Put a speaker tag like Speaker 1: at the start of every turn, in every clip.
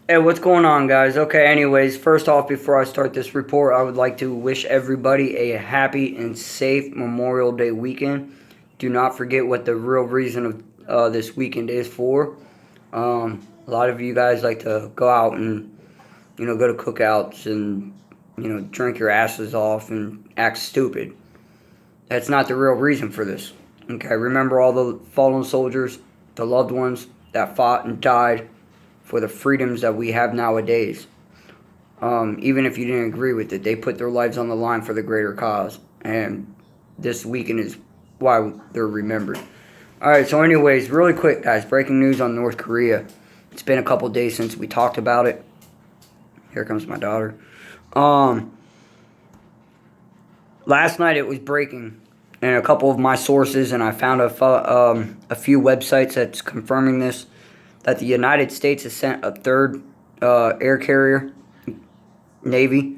Speaker 1: Hey, what's going on, guys? Okay, anyways, first off, before I start this report, I would like to wish everybody a happy and safe Memorial Day weekend. Do not forget what the real reason of this weekend is for. A lot of you guys like to go out and, go to cookouts and, drink your asses off and act stupid. That's not the real reason for this. Okay, remember all the fallen soldiers, the loved ones that fought and died for the freedoms that we have nowadays. Even if you didn't agree with it, they put their lives on the line for the greater cause. And this weekend is why they're remembered. Alright, so, anyways, really quick, guys, breaking news on North Korea. It's been a couple days since we talked about it. Here comes my daughter. Last night it was breaking, and a couple of my sources, and I found a few websites that's confirming this, that the United States has sent a third air carrier, Navy,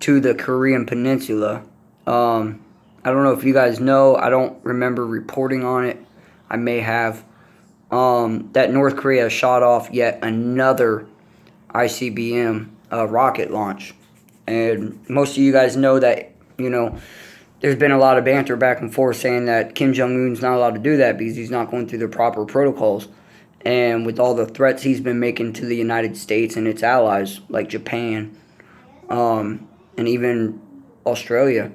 Speaker 1: to the Korean Peninsula. I don't know if you guys know. I don't remember reporting on it. I may have. That North Korea shot off yet another ICBM rocket launch. And most of you guys know that, there's been a lot of banter back and forth saying that Kim Jong-un's not allowed to do that because he's not going through the proper protocols. And with all the threats he's been making to the United States and its allies, like Japan, and even Australia,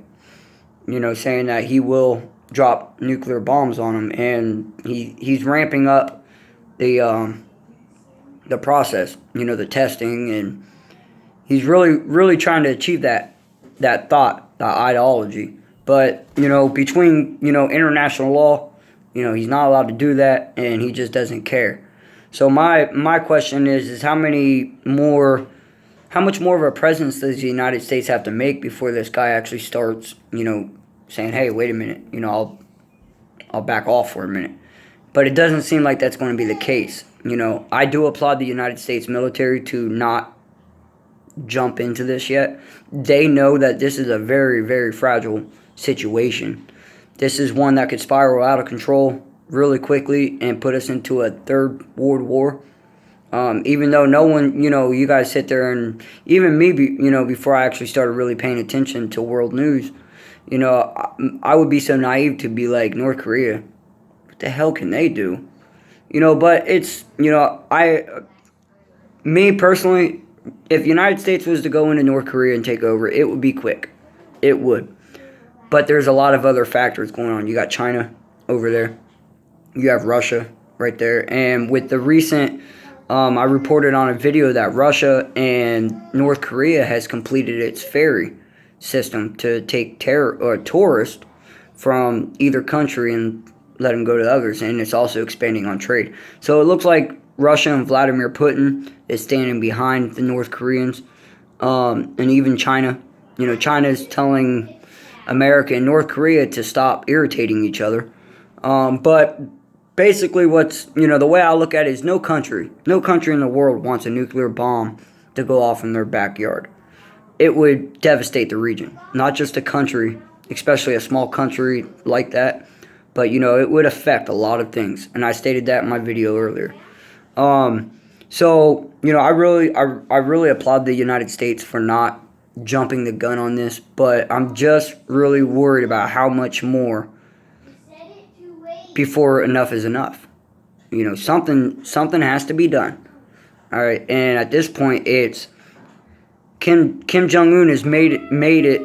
Speaker 1: saying that he will drop nuclear bombs on them. And he's ramping up the process, the testing, and he's really trying to achieve that thought, that ideology. But, between, international law, he's not allowed to do that, and he just doesn't care. So my question is how much more of a presence does the United States have to make before this guy actually starts, saying, hey, wait a minute, I'll back off for a minute. But it doesn't seem like that's going to be the case. I do applaud the United States military to not jump into this yet. They know that this is a very, very fragile situation. This is one that could spiral out of control really quickly and put us into a third world war. Even though no one, you guys sit there and even me, before I actually started really paying attention to world news, I would be so naive to be like, North Korea, what the hell can they do? But it's, me personally, if the United States was to go into North Korea and take over, it would be quick. It would. But there's a lot of other factors going on. You got China over there. You have Russia right there. And with the recent, I reported on a video that Russia and North Korea has completed its ferry system to take tourists from either country and let them go to others. And it's also expanding on trade. So it looks like Russia and Vladimir Putin is standing behind the North Koreans, and even China. China is telling America and North Korea to stop irritating each other. But basically, the way I look at it is no country in the world wants a nuclear bomb to go off in their backyard. It would devastate the region, not just a country, especially a small country like that, but it would affect a lot of things. And I stated that in my video earlier. So, I really applaud the United States for not jumping the gun on this, but I'm just really worried about how much more before enough is enough. Something has to be done. All right, and at this point, it's Kim Jong-un has made it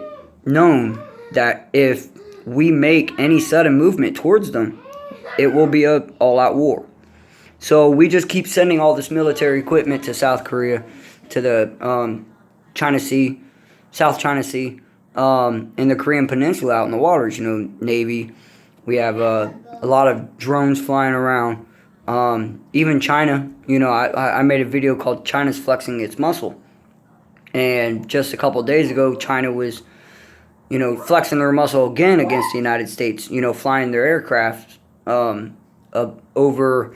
Speaker 1: known that if we make any sudden movement towards them, it will be a all-out war. So we just keep sending all this military equipment to South Korea, to the China Sea, South China Sea, and the Korean Peninsula out in the waters. Navy. We have a lot of drones flying around. Even China. I made a video called China's Flexing Its Muscle. And just a couple days ago, China was, flexing their muscle again against the United States, flying their aircraft over.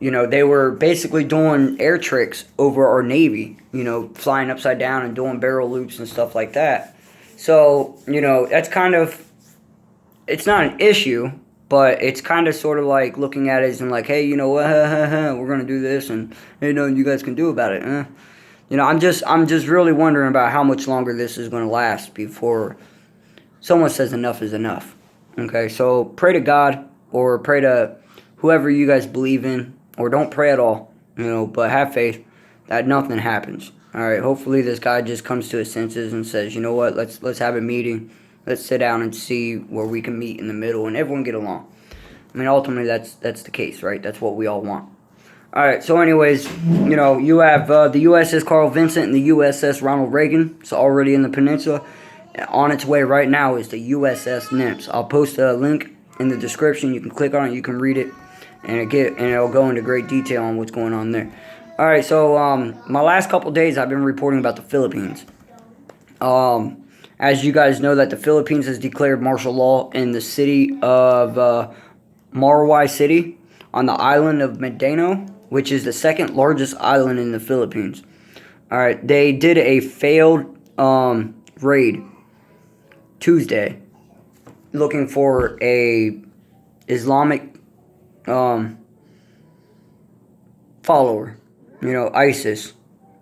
Speaker 1: They were basically doing air tricks over our Navy, flying upside down and doing barrel loops and stuff like that. So, that's kind of, it's not an issue, But it's kind of sort of like looking at it as in like, hey, you know what, we're gonna do this, and hey, no, you guys can do about it. You know, I'm just really wondering about how much longer this is gonna last before someone says enough is enough. Okay, so pray to God or pray to whoever you guys believe in, or don't pray at all. You know, but have faith that nothing happens. All right, hopefully this guy just comes to his senses and says, you know what, let's have a meeting. Let's sit down and see where we can meet in the middle and everyone get along. I mean, ultimately, that's the case, right? That's what we all want. All right. So, anyways, you know, you have the USS Carl Vinson and the USS Ronald Reagan. It's already in the peninsula. On its way right now is the USS Nimitz. I'll post a link in the description. You can click on it. You can read it, and it'll go into great detail on what's going on there. All right. So, my last couple days, I've been reporting about the Philippines. As you guys know, that the Philippines has declared martial law in the city of Marawi City on the island of Mindanao, which is the second largest island in the Philippines. All right, they did a failed raid Tuesday, looking for a Islamic follower, you know, ISIS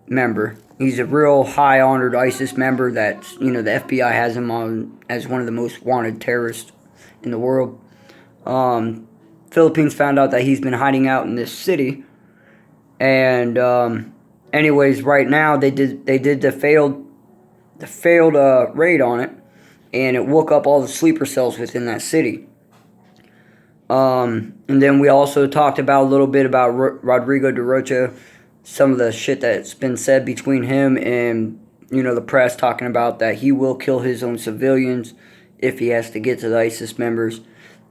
Speaker 1: member. He's a real high honored ISIS member that, you know, the FBI has him on as one of the most wanted terrorists in the world. Philippines found out that he's been hiding out in this city, and anyways, right now they did the failed raid on it, and it woke up all the sleeper cells within that city. And then we also talked about a little bit about Rodrigo de Rocha, some of the shit that's been said between him and, you know, the press, talking about that he will kill his own civilians if he has to get to the ISIS members.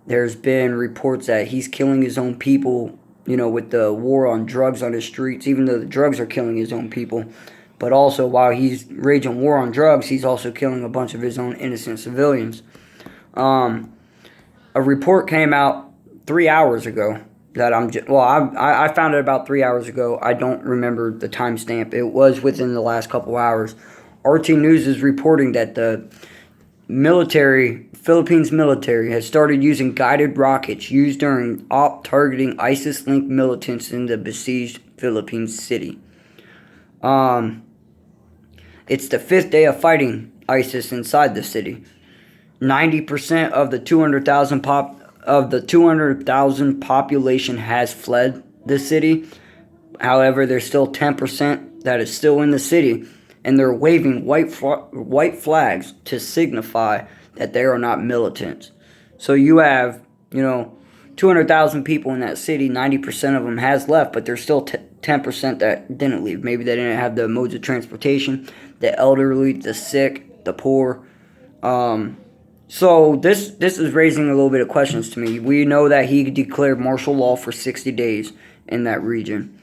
Speaker 1: There's been reports that he's killing his own people, you know, with the war on drugs on the streets, even though the drugs are killing his own people. But also, while he's raging war on drugs, he's also killing a bunch of his own innocent civilians. A report came out 3 hours ago that I found it about 3 hours ago. I don't remember the timestamp. It was within the last couple hours. RT News is reporting that the Philippines military has started using guided rockets used during op targeting ISIS-linked militants in the besieged Philippines city. It's the fifth day of fighting ISIS inside the city. 90% of the 200,000 population has fled the city. However, there's still 10% that is still in the city, and they're waving white flags to signify that they are not militants. So you have, you know, 200,000 people in that city. 90% of them has left, but there's still 10% that didn't leave. Maybe they didn't have the modes of transportation, the elderly, the sick, the poor. So this is raising a little bit of questions to me. We know that he declared martial law for 60 days in that region,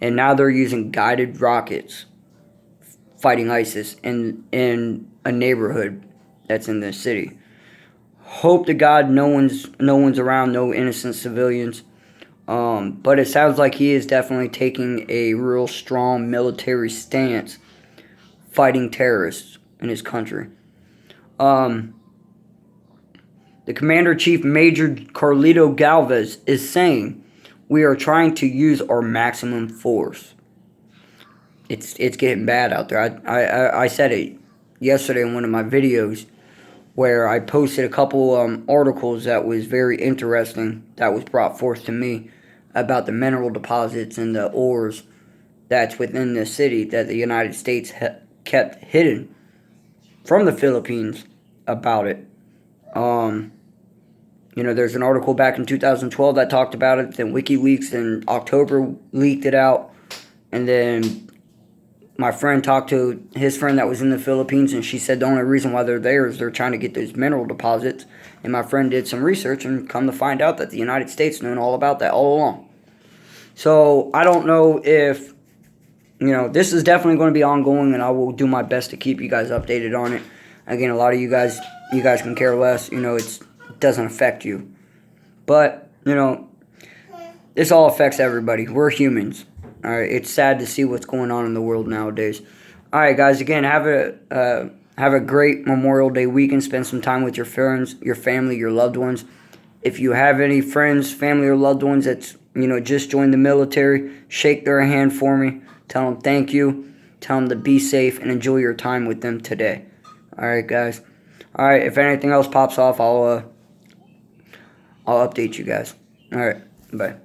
Speaker 1: and now they're using guided rockets fighting ISIS in a neighborhood that's in this city. Hope to God no one's around, no innocent civilians. But it sounds like he is definitely taking a real strong military stance fighting terrorists in his country. The Commander-Chief Major Carlito Galvez is saying, "We are trying to use our maximum force." It's getting bad out there. I said it yesterday in one of my videos where I posted a couple articles that was very interesting that was brought forth to me about the mineral deposits and the ores that's within the city that the United States kept hidden from the Philippines about it. You know, there's an article back in 2012 that talked about it. Then WikiLeaks in October leaked it out. And then my friend talked to his friend that was in the Philippines, and she said the only reason why they're there is they're trying to get those mineral deposits. And my friend did some research and come to find out that the United States knew all about that all along. So I don't know if, you know, this is definitely going to be ongoing, and I will do my best to keep you guys updated on it. Again, a lot of you guys can care less. You know, it doesn't affect you. But, you know, this all affects everybody. We're humans. All right, it's sad to see what's going on in the world nowadays. All right, guys. Again, have a great Memorial Day weekend. Spend some time with your friends, your family, your loved ones. If you have any friends, family, or loved ones that's, just joined the military, shake their hand for me. Tell them thank you. Tell them to be safe and enjoy your time with them today. All right, guys. All right, if anything else pops off, I'll update you guys. All right, bye.